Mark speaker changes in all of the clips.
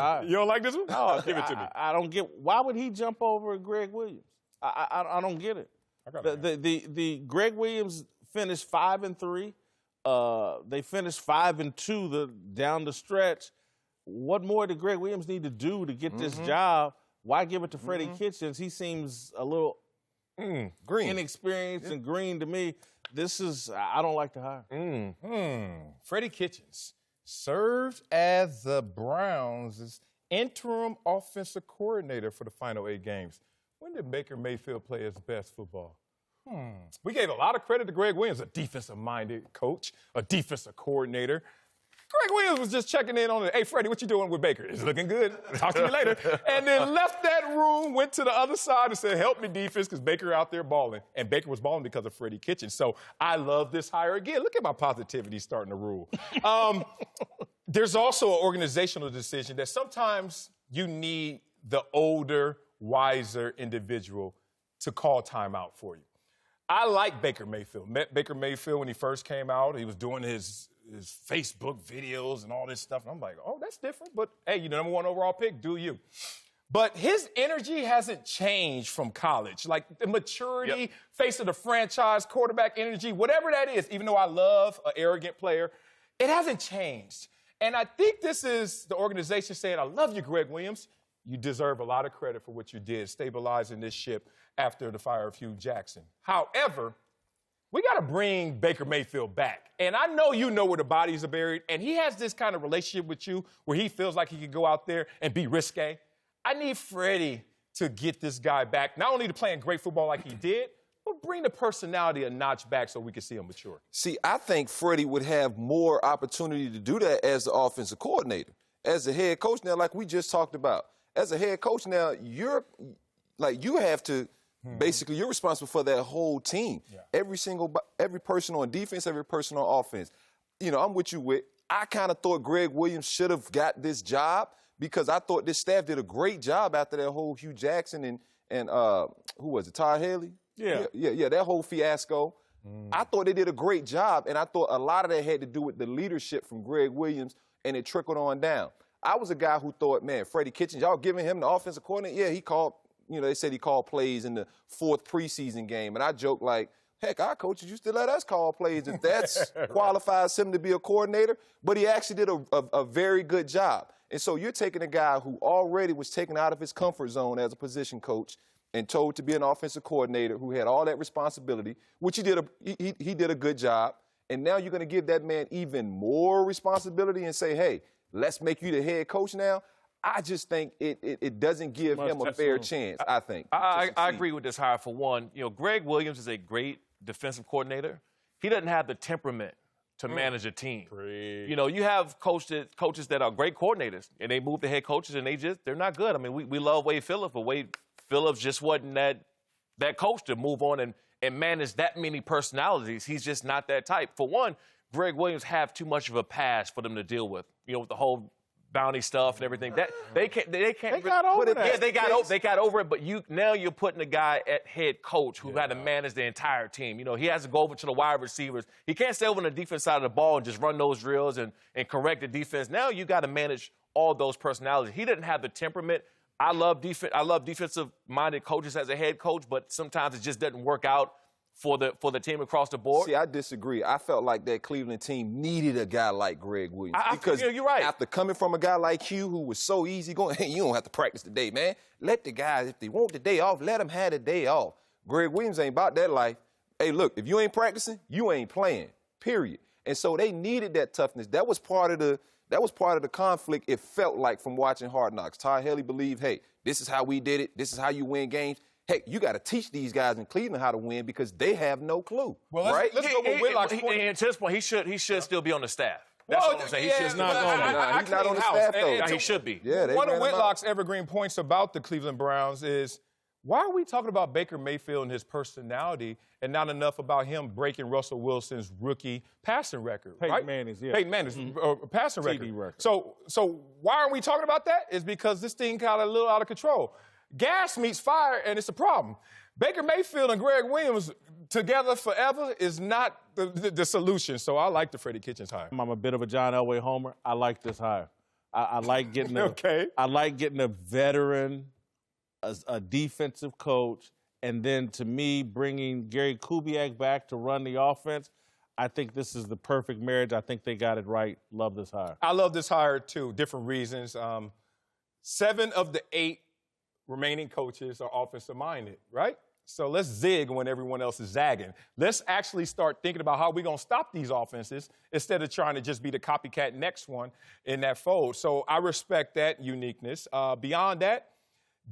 Speaker 1: hire.
Speaker 2: You don't like this one?
Speaker 1: No,
Speaker 2: give it to me.
Speaker 1: I don't get. Why would he jump over Greg Williams? I don't get it. The Greg Williams finished 5-3. They finished 5-2 down the stretch. What more did Greg Williams need to do to get this job? Why give it to Freddie Kitchens? He seems a little
Speaker 3: green,
Speaker 1: inexperienced and green to me. I don't like the hire.
Speaker 2: Freddie Kitchens served as the Browns' interim offensive coordinator for the final 8 games. When did Baker Mayfield play his best football? We gave a lot of credit to Greg Williams, a defensive-minded coach, a defensive coordinator. Greg Williams was just checking in on it. Hey, Freddie, what you doing with Baker? It's looking good. Talk to you later. And then left that room, went to the other side and said, help me defense, because Baker out there balling. And Baker was balling because of Freddie Kitchens. So I love this hire again. Look at my positivity starting to rule. There's also an organizational decision that sometimes you need the older, wiser individual to call timeout for you. I like Baker Mayfield. Met Baker Mayfield when he first came out. He was doing his Facebook videos and all this stuff. And I'm like, oh, that's different. But, hey, you're the number 1 overall pick. Do you. But his energy hasn't changed from college. Like the maturity, face of the franchise, quarterback energy, whatever that is, even though I love an arrogant player, it hasn't changed. And I think this is the organization saying, I love you, Greg Williams. You deserve a lot of credit for what you did, stabilizing this ship after the fire of Hugh Jackson. However, we got to bring Baker Mayfield back. And I know you know where the bodies are buried, and he has this kind of relationship with you where he feels like he can go out there and be risque. I need Freddie to get this guy back, not only to playing great football like he did, but bring the personality a notch back so we can see him mature.
Speaker 3: See, I think Freddie would have more opportunity to do that as the offensive coordinator. As a head coach now, like we just talked about, as a head coach now, you have to basically, you're responsible for that whole team. Yeah. Every person on defense, every person on offense. You know, I'm with you, Whit. I kind of thought Greg Williams should have got this job because I thought this staff did a great job after that whole Hugh Jackson and who was it, Todd Haley? Yeah, that whole fiasco. I thought they did a great job, and I thought a lot of that had to do with the leadership from Greg Williams, and it trickled on down. I was a guy who thought, man, Freddie Kitchens, y'all giving him the offensive coordinator? Yeah, he called, they said he called plays in the 4th preseason game. And I joked like, heck, our coaches used to let us call plays if that qualifies him to be a coordinator. But he actually did a very good job. And so you're taking a guy who already was taken out of his comfort zone as a position coach and told to be an offensive coordinator who had all that responsibility, which he did a good job. And now you're going to give that man even more responsibility and say, hey, let's make you the head coach now. I just think it doesn't give him a fair chance, I think.
Speaker 4: I agree with this hire for one. Greg Williams is a great defensive coordinator. He doesn't have the temperament to manage a team. You have coaches that are great coordinators, and they move to head coaches, and they're not good. I mean, we love Wade Phillips, but Wade Phillips just wasn't that coach to move on and manage that many personalities. He's just not that type. For one, Greg Williams have too much of a past for them to deal with. With the whole bounty stuff and everything. That they can't. They
Speaker 1: got over it.
Speaker 4: Yeah, they got over it. But now you're putting a guy at head coach who had to manage the entire team. He has to go over to the wide receivers. He can't stay over on the defense side of the ball and just run those drills and correct the defense. Now you got to manage all those personalities. He didn't have the temperament. I love defensive-minded coaches as a head coach, but sometimes it just doesn't work out for the team across the board.
Speaker 3: See, I disagree. I felt like that Cleveland team needed a guy like Greg Williams. Because
Speaker 4: you're right.
Speaker 3: After coming from a guy like Hugh who was so easy going, hey, you don't have to practice today, man. Let the guys, if they want the day off, let them have the day off. Greg Williams ain't about that life. Hey, look, if you ain't practicing, you ain't playing, period. And so they needed that toughness. That was part of the conflict, it felt like, from watching Hard Knocks. Todd Haley believed, hey, this is how we did it. This is how you win games. Heck, you got to teach these guys in Cleveland how to win because they have no clue.
Speaker 2: Well,
Speaker 3: right?
Speaker 2: Let's go with Whitlock's point.
Speaker 4: And to this point, he should still be on the staff. That's what I'm saying.
Speaker 3: He's not on the staff, though.
Speaker 4: He should be.
Speaker 3: Yeah,
Speaker 2: one of Whitlock's evergreen points about the Cleveland Browns is, why are we talking about Baker Mayfield and his personality and not enough about him breaking Russell Wilson's rookie passing record?
Speaker 1: Peyton Manning's
Speaker 2: passing
Speaker 1: TD record.
Speaker 2: So why aren't we talking about that? It's because this thing got a little out of control. Gas meets fire, and it's a problem. Baker Mayfield and Greg Williams together forever is not the solution. So I like the Freddie Kitchens hire.
Speaker 1: I'm a bit of a John Elway homer. I like this hire. I like getting I like getting a veteran, a defensive coach, and then to me, bringing Gary Kubiak back to run the offense. I think this is the perfect marriage. I think they got it right. Love this hire.
Speaker 2: I love this hire, too. Different reasons. 7 of the 8 remaining coaches are offensive-minded, right? So let's zig when everyone else is zagging. Let's actually start thinking about how we're going to stop these offenses instead of trying to just be the copycat next one in that fold. So I respect that uniqueness. Beyond that,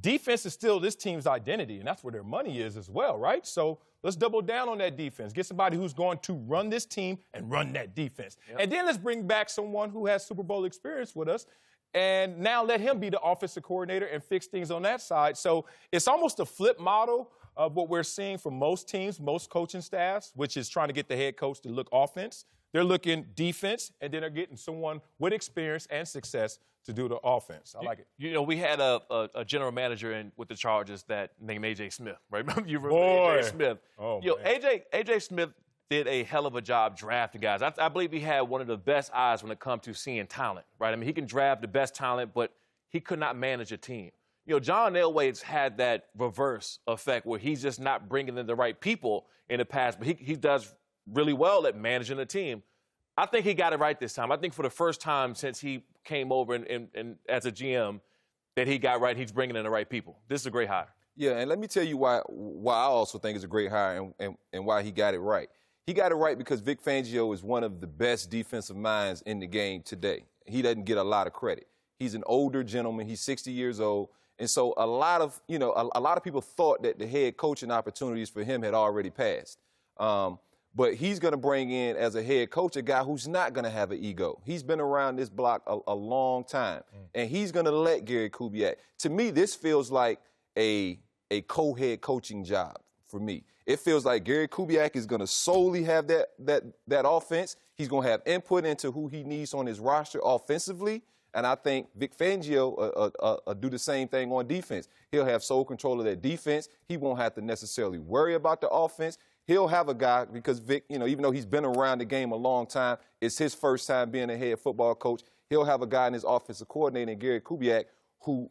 Speaker 2: defense is still this team's identity, and that's where their money is as well, right? So let's double down on that defense. Get somebody who's going to run this team and run that defense. Yep. And then let's bring back someone who has Super Bowl experience with us, and now let him be the offensive coordinator and fix things on that side. So it's almost a flip model of what we're seeing from most teams, most coaching staffs, which is trying to get the head coach to look offense. They're looking defense, and then they're getting someone with experience and success to do the offense. I like it.
Speaker 4: You know, we had a general manager with the Chargers that named A.J. Smith, right? You remember A.J. Smith?
Speaker 2: Oh,
Speaker 4: you know, A.J. Smith did a hell of a job drafting guys. I believe he had one of the best eyes when it comes to seeing talent, right? I mean, he can draft the best talent, but he could not manage a team. You know, John Elway's had that reverse effect where he's just not bringing in the right people in the past, but he does really well at managing a team. I think he got it right this time. I think for the first time since he came over and as a GM that he got right, he's bringing in the right people. This is a great hire.
Speaker 3: Yeah, and let me tell you why I also think it's a great hire and why he got it right. He got it right because Vic Fangio is one of the best defensive minds in the game today. He doesn't get a lot of credit. He's an older gentleman. He's 60 years old. And so a lot of people thought that the head coaching opportunities for him had already passed. But he's going to bring in, as a head coach, a guy who's not going to have an ego. He's been around this block a long time, and he's going to let Gary Kubiak. To me, this feels like a co-head coaching job for me. It feels like Gary Kubiak is going to solely have that offense. He's going to have input into who he needs on his roster offensively. And I think Vic Fangio do the same thing on defense. He'll have sole control of that defense. He won't have to necessarily worry about the offense. He'll have a guy, because Vic, even though he's been around the game a long time, it's his first time being a head football coach. He'll have a guy in his offensive coordinator, Gary Kubiak, who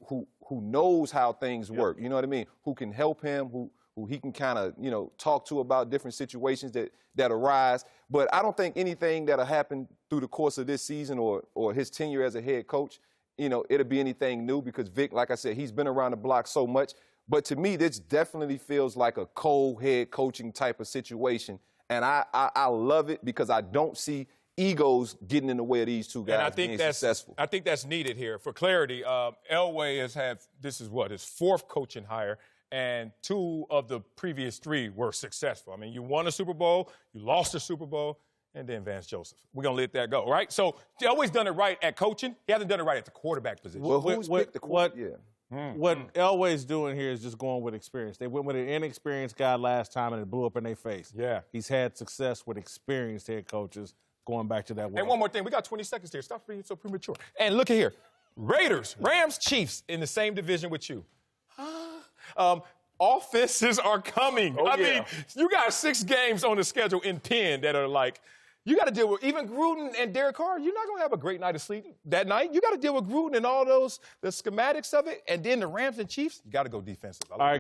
Speaker 3: knows how things work. You know what I mean? Who can help him, who he can kind of, talk to about different situations that arise. But I don't think anything that'll happen through the course of this season or his tenure as a head coach, it'll be anything new, because Vic, like I said, he's been around the block so much. But to me, this definitely feels like a co-head coaching type of situation. And I love it because I don't see egos getting in the way of these two guys being successful.
Speaker 2: I think that's needed here. For clarity, Elway has had, this is his 4th coaching hire, and 2 of the previous 3 were successful. I mean, you won a Super Bowl, you lost a Super Bowl, and then Vance Joseph. We're going to let that go, right? So Elway's done it right at coaching. He hasn't done it right at the quarterback position.
Speaker 3: Well, who's picked the quarterback?
Speaker 1: What Elway's doing here is just going with experience. They went with an inexperienced guy last time, and it blew up in their face.
Speaker 2: Yeah.
Speaker 1: He's had success with experienced head coaches going back to that world.
Speaker 2: And one more thing. We got 20 seconds here. Stop being so premature. And look at here. Rams, Chiefs in the same division with you. Offenses are coming. I mean, you got 6 games on the schedule in 10 that are like, you got to deal with even Gruden and Derek Carr. You're not going to have a great night of sleep that night. You got to deal with Gruden and all the schematics of it. And then the Rams and Chiefs, you got to go defensive.
Speaker 1: All right.